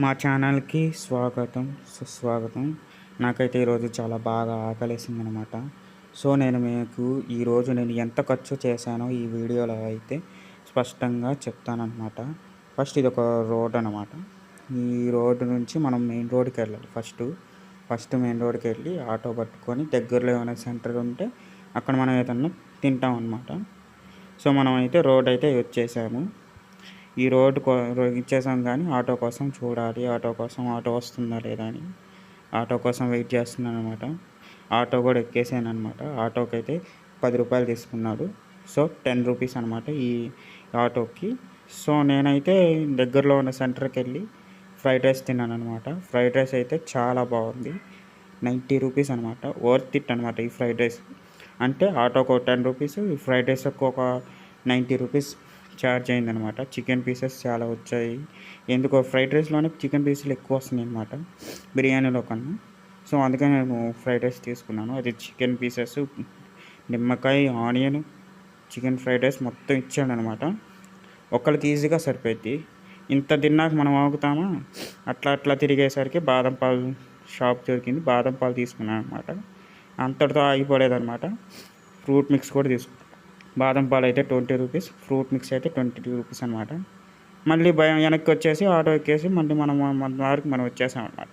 మా ఛానల్‌కి స్వాగతం, సుస్వాగతం. నాకైతే ఈరోజు చాలా బాగా ఆకలేసిందనమాట. సో, నేను ఎంత ఖర్చు చేశానో ఈ వీడియోలో అయితే స్పష్టంగా చెప్తాననమాట. ఫస్ట్ ఇదొక రోడ్ అనమాట. ఈ రోడ్డు నుంచి మనం మెయిన్ రోడ్‌కెళ్ళాలి ఫస్ట్ మెయిన్ రోడ్‌కెళ్ళి ఆటో పట్టుకొని దగ్గరలో ఏమైనా సెంటర్ ఉంటే అక్కడ మనం ఏదన్నా తింటామనమాట. సో, మనమైతే రోడయితే వచ్చేసాము. ఈ ఇచ్చేసాం కానీ ఆటో కోసం చూడాలి. ఆటో వస్తుందా లేదా అని ఆటో కోసం వెయిట్ చేస్తున్నాననమాట. ఆటో కూడా ఎక్కేసాననమాట. ఆటోకైతే రూ. 10 తీసుకున్నాడు. సో, రూ. 10 అనమాట ఈ ఆటోకి. సో, నేనైతే దగ్గరలో ఉన్న సెంటర్‌కెళ్ళి ఫ్రైడ్ రైస్ తిన్నాననమాట. ఫ్రైడ్ రైస్ అయితే చాలా బాగుంది. రూ. 90 అనమాట. వర్త్ ఇట్ అనమాట ఈ ఫ్రైడ్ రైస్. అంటే ఆటోకి ఒక రూ. 10, ఈ ఫ్రైడ్ రైస్‌కి ఒక రూ. 90 ఛార్జ్ అయిందనమాట. చికెన్ పీసెస్ చాలా వచ్చాయి. ఎందుకో ఫ్రైడ్ రైస్‌లోనే చికెన్ పీసులు ఎక్కువ వస్తున్నాయన్నమాట బిర్యానీలో కన్నా. సో, అందుకని నేను ఫ్రైడ్ రైస్ తీసుకున్నాను. అది చికెన్ పీసెస్, నిమ్మకాయ, ఆనియన్, చికెన్ ఫ్రైడ్ రైస్ మొత్తం ఇచ్చాడనమాట. ఒక్కళ్ళకి ఈజీగా సరిపోద్ది. ఇంత తిన్నాక మనం ఆగుతామా? అట్లా తిరిగేసరికి బాదం పాలు షాప్ దొరికింది. బాదం పాలు తీసుకున్నాను అనమాట. అంతటితో ఆగిపోలేదనమాట. ఫ్రూట్ మిక్స్ కూడా తీసుకున్నాను. బాదం పాలు అయితే రూ. 20, ఫ్రూట్ మిక్స్ అయితే రూ. 20 అనమాట. మళ్ళీ వెనక్కి వచ్చేసి ఆటో ఎక్కేసి మళ్ళీ మన దారికి మనం వచ్చేసాం అనమాట.